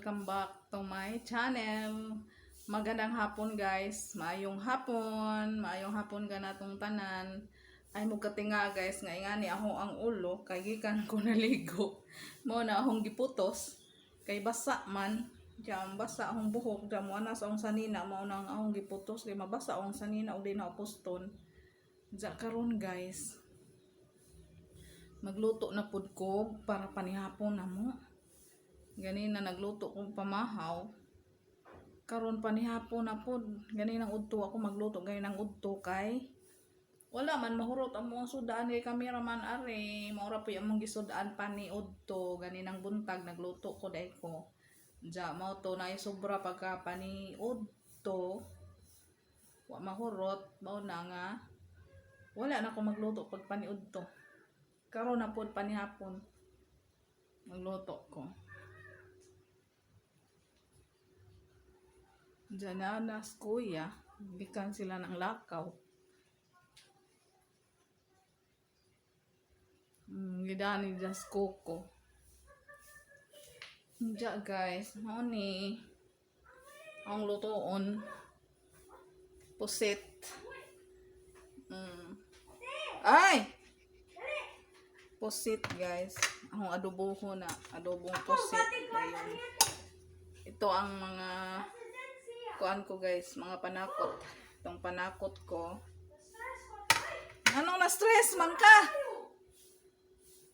welcome back to my channel. Magandang hapon guys, maayong hapon ganatong tanan. Ay mukatinga guys, nga ingani ako ang ulo kay gikan ko naligo. Mo na akong giputos kay basa man. Diyan basa akong buhok, diyan mo na sa akong sanina mao nang akong giputos kay mabasa akong sanina ug di na upuston. Diyan karon guys. Magluto na pud ko para panihapon na mo. Ganina nagluto kong pamahaw. Karon panihapon na pud. Ganina udto ako magluto ganinang udto kay wala man mahurot ang mga sudaan kay cameraman are. Maura po yung mga gisudaan pa ni udto. Ganinang buntag nagluto ko dai ko. Ja mao to na sobra pagka pani udto. Wa mahurot mao na nga wala na ko magluto pag pani udto. Karon na pud panihapon magluto ko. Diyan na nas kuya, gikan sila ng lakaw. Gidani just koko. Diyan guys, ni ang lutoon pusit. Ay! Pusit guys. Ang adobo ko na, adobong pusit. Ayun. Ito ang mga kuan ko guys, mga panakot. Itong panakot ko. Anong na-stress man ka?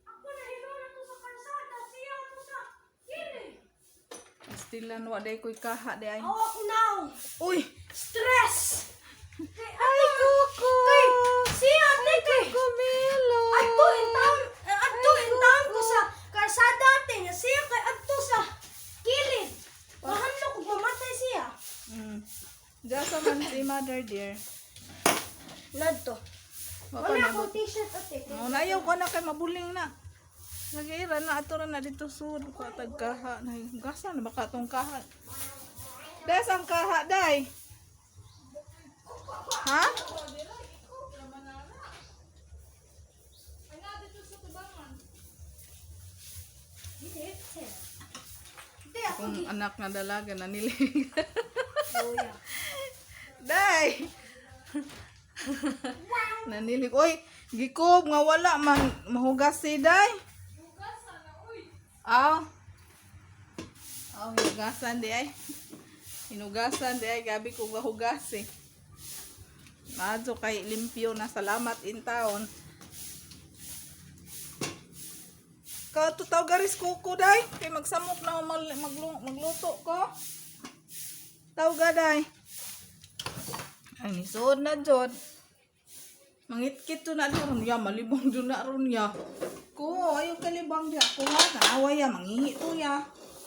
Ako na hilon na to sa kalsada, siya to sa kilid. Stilan wa day ko'y kaha day. Oh, ako now. Uy! Stress. Ay, Kuko! Siya, teke. Kumilo! Adto in town ko sa kalsada, te. Siya kay adto sa kilid. Mahanlo ko mamatay siya. Diyan sa man si mother dear. Ladto. Wala Wala na akong t-shirt, ate. Ayaw ko na kay mabuling na. Nag-iira na ato na dito sud ko tagkaha na gasa na baka tong kaha. Des ang kaha day. Ha? Kung anak nga dalaga na nilig. Day. Nanilig. Oy, gikob nga wala man mahugas si day. Aw. Aw, hinugasan di ay. Hinugasan di ay. Gabi ko mahugas eh. Madyo kay limpyo na. Salamat in taon. Tutaw garis kuko day. Kay magsamok na magluto ko. Tawga day. Ay nisod na jod. Mangitkit to na ron ya. Malibang doon na ron ya. Ko, ayaw kalibang di ako ha. Naaway ya. Mangihi to ya.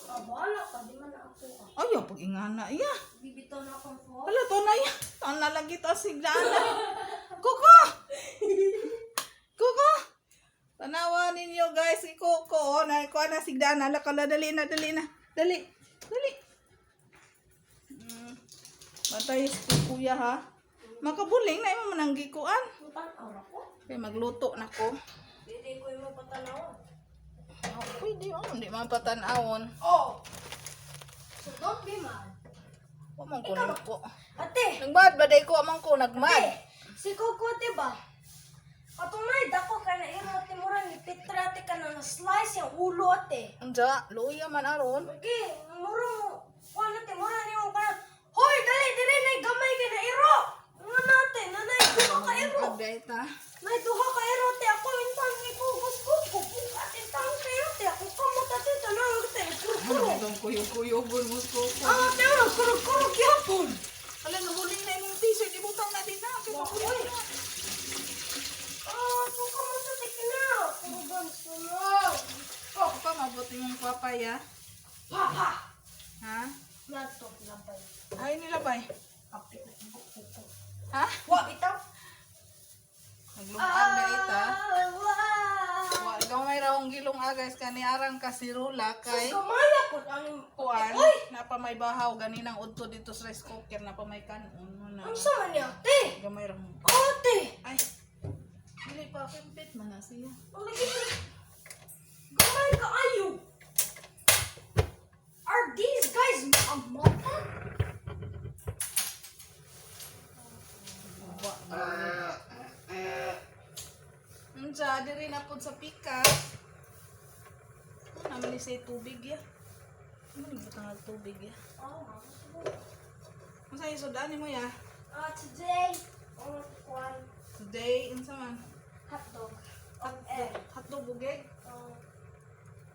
Bala ka, di man ako. Ayaw pag ingana ya. Bibitaw na akong phone. Wala to na ya. Taon na lagi to sigdana. Kuko! Kuko! Tanawa ninyo guys. Si Kuko. Naikuha na sigdana. Lakala dali na. Dali. Matay si kuya ha. Makabuling na yung mananggikuan. Tanaw na ko. Kaya magluto na ko. Hindi ko yung mapatanaw. Pwede mo. Hindi mapatanawon. Oh! So don't be mad. Wamang ko na ko. Ate! Nagmad ba day ko? Amang ko nagmad. Ate! Si Coco, diba? Atong may dako ka na ate mura ni Petrate ka na na-slice yung ulo ate. Anja, luya man aron. Okay, mura mo. Kuha ate, mura niyo ka na. Hoy, dali, dili na gamay ka na iro. Nga natin, nanay, duha ka iro. Update ha. Nay, duha ka iro ate. Ako intang ikugus ko. Kupukat intang ka iro ate. Ako kamot ate, tanang ate. Kuro-kuro. Itong kuyog-kuyog mo ko. Ang ate, ano, kuro-kuro gyapon. Alam, nabuling na yung t-shirt. Ibutang na din na. Kaya mabuling na. Ako kamot ate kina. Kurugan suno. Oh, pa mabuti mong papaya. Papa. Ha? Nato, labay. Ay, nilabay. Kapit na kuko. Ha? Wa, bitaw. Naglungag na ita. Wow! Ikaw may rawang gilong agay kani arang kasirula kay Kamaya po ang kuan. Uy! Napa may bahaw. Ganinang udto dito sa rice cooker. Napa may kanon. Ang sama niya, te! Gamay rang. Ate! Ay. Dili pa pimpit man na siya. Ang lagi gamay ka ayo! Arg! these guys ang mata? Unsa diri na pud sa pikas. Naman ni say tubig ya. Ano ni butang ang tubig ya? Oh, Unsa isudan mo ya? today, one Today unsa man? hotdog. Hotdog bugeg. Oh,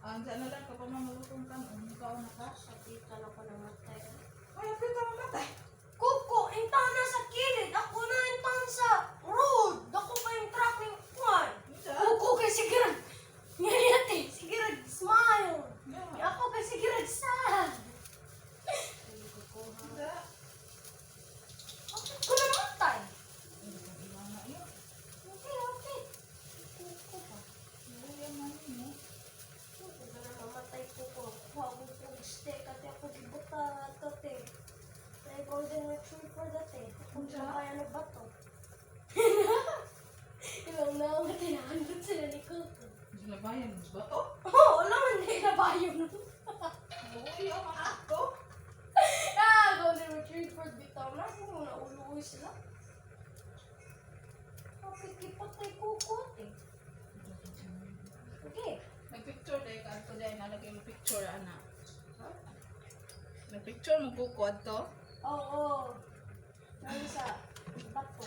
Ang na lang kapag mamalutong ka, ikaw na ka. sakita na ko namatay. Ay, apit ang matay. Kuko, intaw na sa kilid. Ako na intaw sa road. Ako pa yung tracking one. Kuko kay sigurad. Ngayate, sigurad smile. Ako kay sigurad sad. Ako na namatay. Okay, okay. Kuko pa. Kuko na namatay kuko. Kuha ko kong steak at ako gibuta at ate. May golden retriever dati. Kung siya kaya na bato. Ilang na ako tinahandot sila ni Kuko. Sila bayan mo ba to? Oo, wala man din na ba yun? Uy, ang ako. Golden retriever bitaw na. Hindi mo na uluoy sila. Kapit kipatay Kuko ate. Okay. Nag-picture dahil ka ito dahil nalagay mo picture, anak. Nag-picture mo bukod to? Oo. Nani sa bato.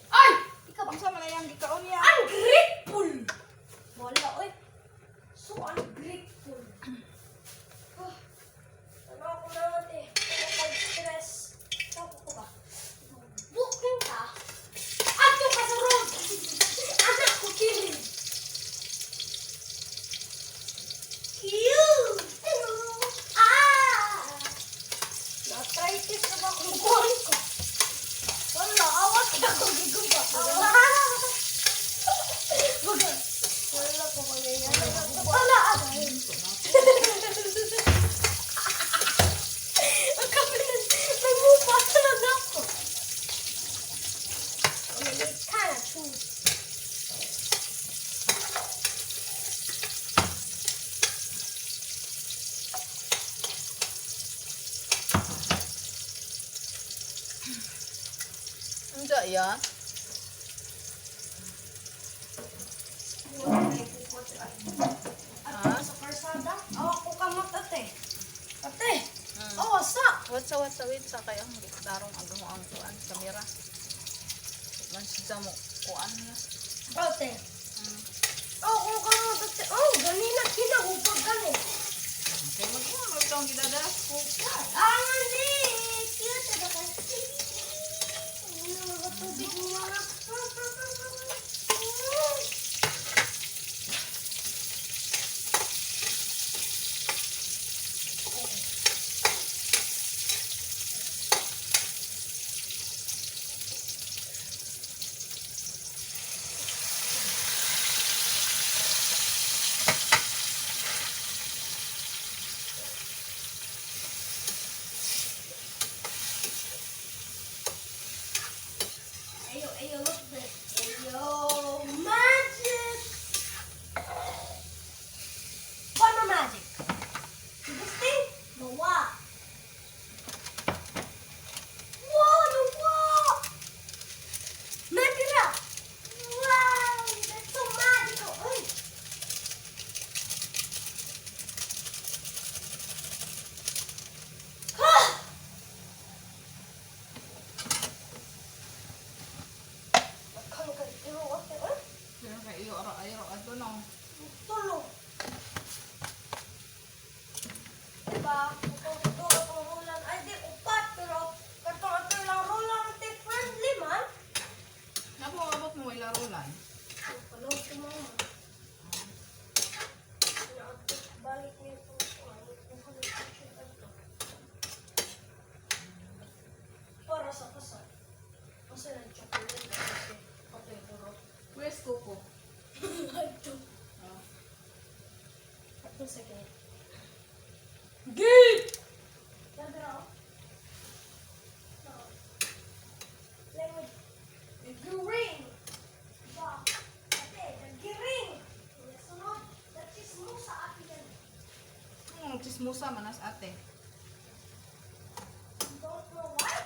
Ay! Ikaw ba? Unsa man na yung gikaon niya? Ungrateful! Wala, oy. So ungrateful. Ano ako naman eh. Ano pag-stress? Ako ko ba? Booking ka? Ato ka sa road! Anak ko killing! Cute! Hello! Arthritis na ba kung buwan ko? Wala, awat na ako giguba. Wala ko mangyayari. Wala! Ang kapitan, nagmupa talaga ako. It's kind of true. Unsa ya? Ate, sa karsada? Awak ko kamot, ate. Ate! Oh, wasa! What's wait sa kayo ang darong agaw ang kuan kamera. Man siya mo kuan niya. Ate. Oh, kung kamot, ate. Oh, ganina, kinahupag gani. Okay, mo itong gidadas ko. Ah, hindi! Cute, ito kasi. Ano na ba tubig mo, mga? Ayo, look this. Ayo, magic! Paano magic? This thing? Nawa. Wow, nawa! Natira! Wow, that's so magical. Uy! Ha! Makan ka dito, ate. Uy! Kaya kay iyo ara ato no. Tulong. Diba? Ito ang rulan. Ay, di upat. Pero, katong ito lang rulan natin friendly man. Nako abot mo ilarulan. Palog ko mo. Balik niya ito. Para sa kasal. Kasi nag-chocolate. Patay duro. Where's Coco? Ito. Oh. Ito sa gate. Gate! Sabi na ako. No. Let me... Nag-ring! Ba? Ate, nag-ring! Sunod. Nag-chismo sa akin yan. Ano Neryosa manas ate. Don't know why.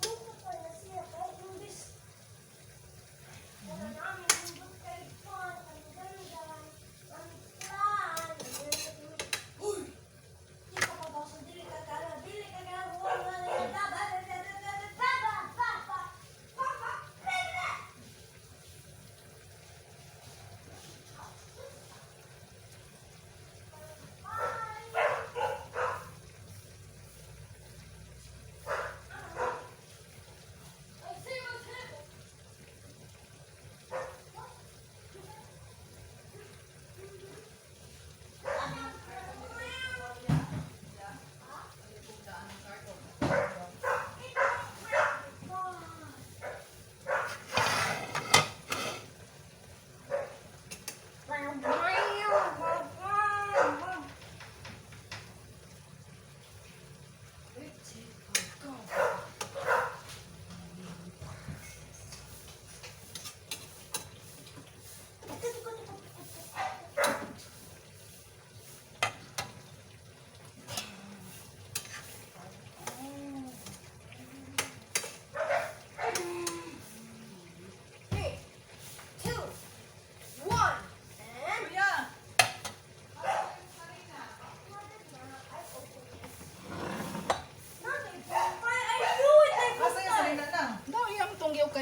Dito pa na siya kahit yung bis. Wala namin yung good kay Juan. Ang ganda. Ang plan. Uy! Di ka pa daw sa dili ka kala. Dili ka kala. Wala na yung daba.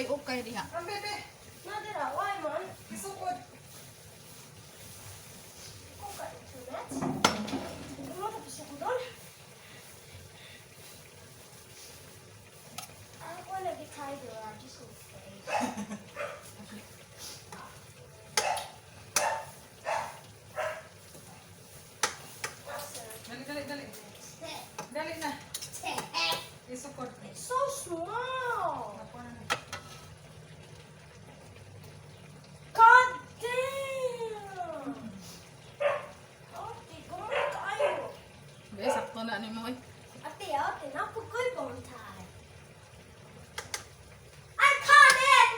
Ukay diha. Ang bebe, Nadira, why man? isukod. Kung ka internet? Ano tapos ako doon? I don't wanna get tired or I just want to stay. Dali, dali, dali. Dali na. Isukod. It's so small. Ako na. God damn! Ate, kumang kayo. Be, sakto na ni mo eh. Ate, napagoy bang tayo? I caught it!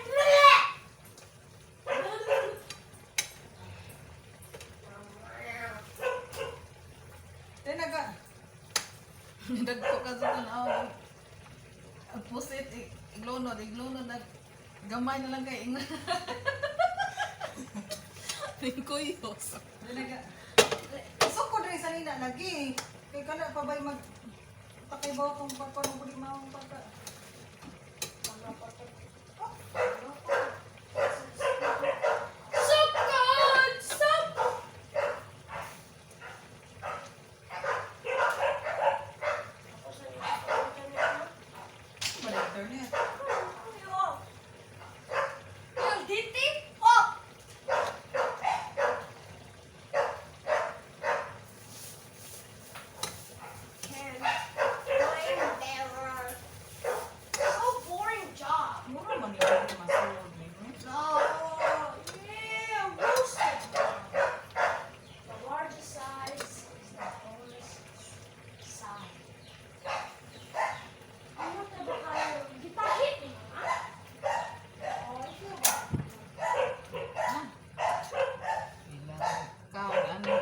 Tinaga. Dagko ka sa tanaw. Ang pusit, iglunod na gamay na lang kay ingon. Kuyos. Tinaga. Isukod rin sa nina lagi. Kaya ka na pa ba'y mag... Pakibaw kung paano ko di maong pagka. Sukod! Sukod! Balik internet. Yung diti? Oh! Can blame bearer. So boring job. Mura man yung masulog niyo. Oh, yeah, roasted one. The largest size is the bonus side. Ano ka ba kayo? Gipahit niyo, ha? Oh, I feel bad. Ilang ikaw ano.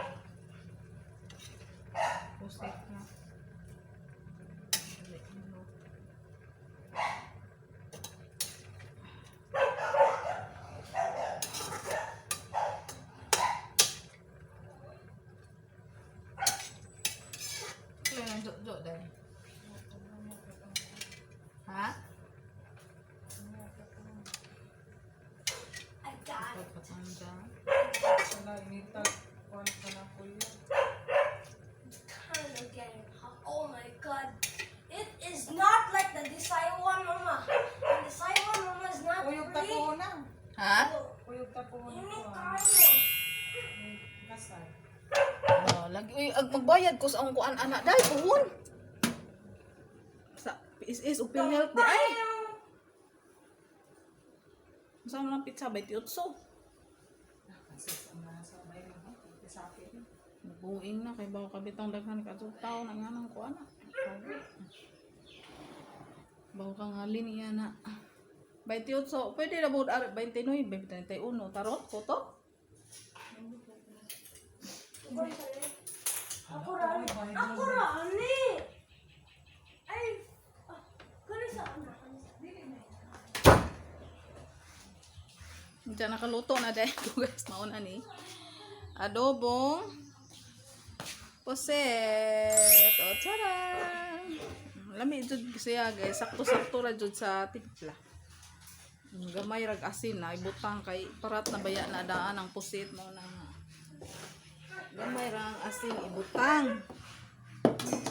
Pusit na. Kaya nang jo dahil. Ha? I got it. Pagpatanda. Wala, inita. Kuhan ka na po yun. Kind of getting hot. Oh my god. It is not like the Desaiwan Mama. The Desaiwan Mama is not Uyog pretty. tapo na. Ha? Uyog tapo na Ini ko. kayo. Gasay. Oh, lagi uy, ag magbayad ko sa ang kuan anak dai puhon. Sa is upil health di ay. Sa mga pizza 28. Kasi sa mga sabay mo. Sa akin. Buing na kay bawa kabitang daghan ka tao na nga nang kuan. Bawa ka nga niya na. 28, pwede na bod 29, 31, tarot, foto. Ako rani. Ay, kani sa anak. Diyan nakaluto na dahil ko guys. Mauna ni. Adobong puset. O, tara! Lami jud siya guys. Sakto-sakto ra jud sa timpla. Gamay rag asin na ibutang kay parat na baya na daan ang pusit mo na. Gamay ra ang asin ibutang.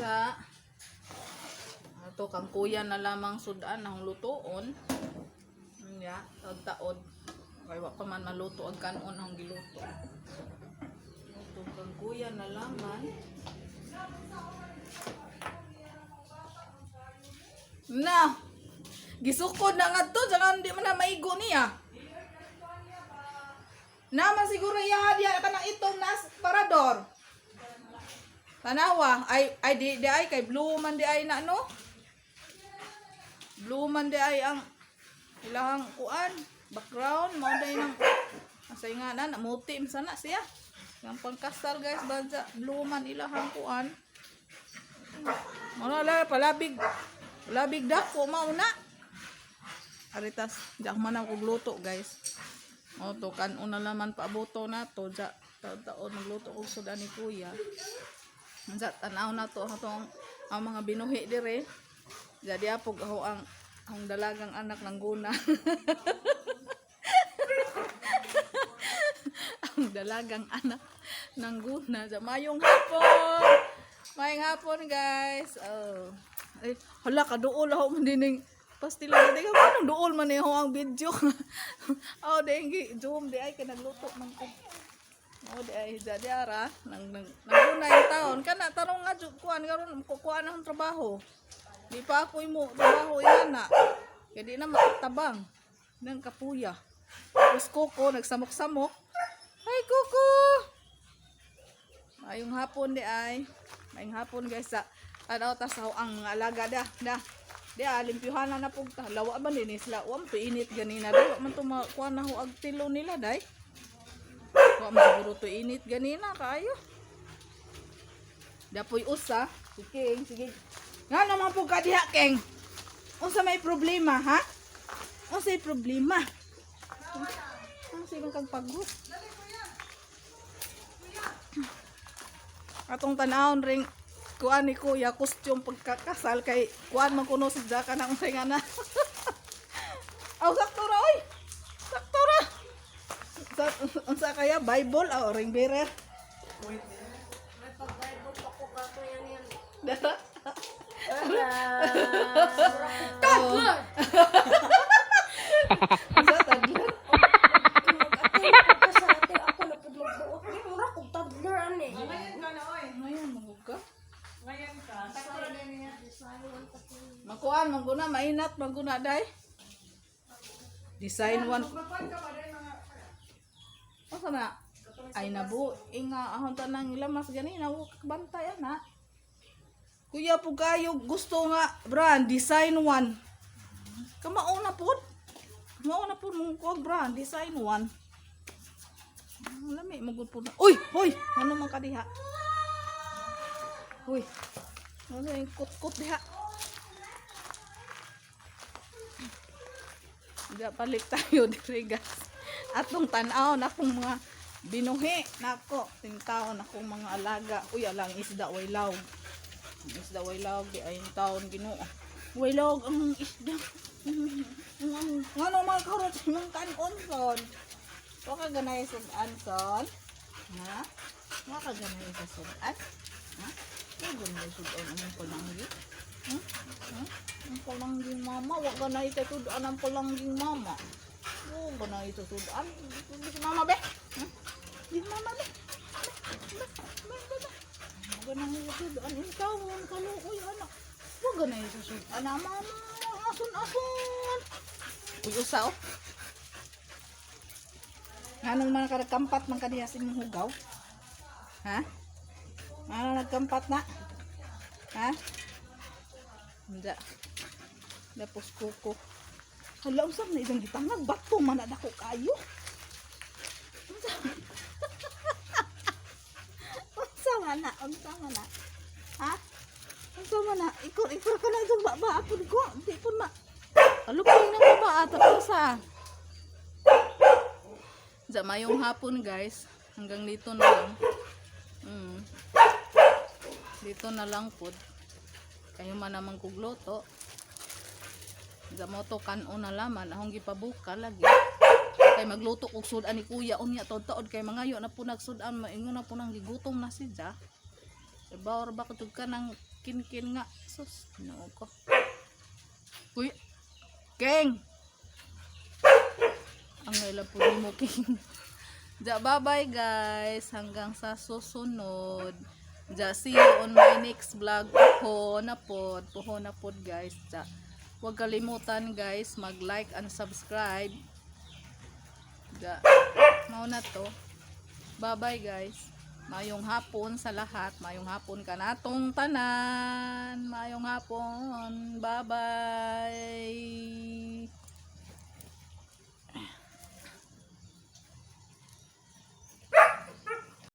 Sa ato kang kuya na lamang sudan ang lutoon. Ya, taod-taod. Kay wa pa man maluto ang kanon ang giluto. Ito kang kuya na laman. Na. Gisukod na nga to, saka hindi man na maigo niya. Naman siguro iya diya ka ng itong nas parador. Tanawa, ay di ay kay blue man di ay na no. Blue man di ay ang ilang kuan. Background mo day nang asay nga na namuti sana siya yang pangkasal guys bansa bluman ilahang kuan wala palabig dako mauna aritas jak man ako gluto guys o to kan una naman paaboto na to ja taon magluto og sudan ni kuya mansa tanaw na to atong ang mga binuhi dire jadi apog ako ang dalagang anak ng guna. Ang dalagang anak ng guna. Mayong hapon. Mayong hapon guys. Oh. Ay, hala ka duol ako mandining pastila dito. Paano duol man niyo ang video? Oh, dengi zoom di ay kinagluto man ko. Oh, di ay jadi ara nang guna yung taon kana tarong nga kuan karon kukuha ng trabaho. Di pa ako imo trabaho yan na. Kaya di na makatabang ng kapuya. Tapos kuko nagsamok-samok. Ay kuko! Mayong hapon di ay. Mayong hapon guys sa ano tasaw ang mga alaga da. Di limpyuhan na po. Lawa ba din isla? Wam to init ganina. Di man to makuha na ho ag tilo nila day. Wa man siguro to init ganina kayo. Dapoy usa. Sige. Nga naman po ka diha, Keng. Unsa may problema, ha? Unsa may problema? Unsa man kang pagod? Atong tanawon ring kuan ni kuya costume pagkakasal kay kuan man kuno si Jaka nang unsay nga na. Aw sakto ra oy. Sakto ra. Unsa kaya Bible o ring bearer? May pag-Bible pa ko kato yan. Dara. Tagler! Unsa tagler? Ako na po magbuot. Mura kong tagler ani. Ngayon ka na, oy. Ngayon magbuka. Ngayon ka. Sakto na niya. Makuan maguna mainat maguna day. Design one. Magpapan ka pa rin mga... Asa na? Ay nabu inga ahon tanang ilamas ganina wa bantay ana. Kuya po kayo gusto nga brand design one. Kamao na pud. Mao na pud mong kuwag brand design one. Lami magud pud. Uy, hoy, ano man ka diha? Uy. Ano yung kot diha? Diya balik tayo dire guys. Atong tan-aw na akong mga binuhi nako, tintaon akong mga alaga. Uy, alang isda way law. Isda way law di ay taon Ginoo. Way law ang isda. Ngano mga karot ng kanon son. Wa ka ganay sudan son. Ha? Wa ka ganay sa sudan. Ha? Wa ganay sudan ang palanggi. Ha? Ang palanggi mama, wa ganay ta sudan ang palanggi mama. Oh, ganay ta sudan. Si mama be. Di mama be. Ganang ito doon yung tawon kaluoy anak. Huwag ganang ito sud. Ana mama, asun. Uy usaw. Anong mga karagkampat man kaniya sa imong hugaw? Ha? Ano nagkampat na? Ha? Hindi. Tapos kuko. Hala, usap na isang gitangag. Bato man na dako kayo. man na, unsa man na. Ha? Unsa man na, ikot ka na itong baba, apod ko, di ko na. Alupin ng baba, tapos sa. Diyan, mayong hapon guys, hanggang dito na lang. Dito na lang po. Kayo man naman kugluto. Diyan mo to kanon na laman, ahong gipabuka lagi. Kay magluto og sudan ni kuya unya taod-taod kay mangayo na po nagsudan maingon na po nang gigutom na siya. Bawar ba katug ka ng kin-kin nga sus no ko. Kuya King. Ang ila po ni mo King. Ja, bye-bye guys hanggang sa susunod. Ja, see you on my next vlog. Puho na pod guys. Ja, huwag kalimutan guys mag-like and subscribe. Ja, mau na to. Bye-bye guys. Mayong hapon sa lahat. Mayong hapon ka natong tanan. Mayong hapon. Bye-bye.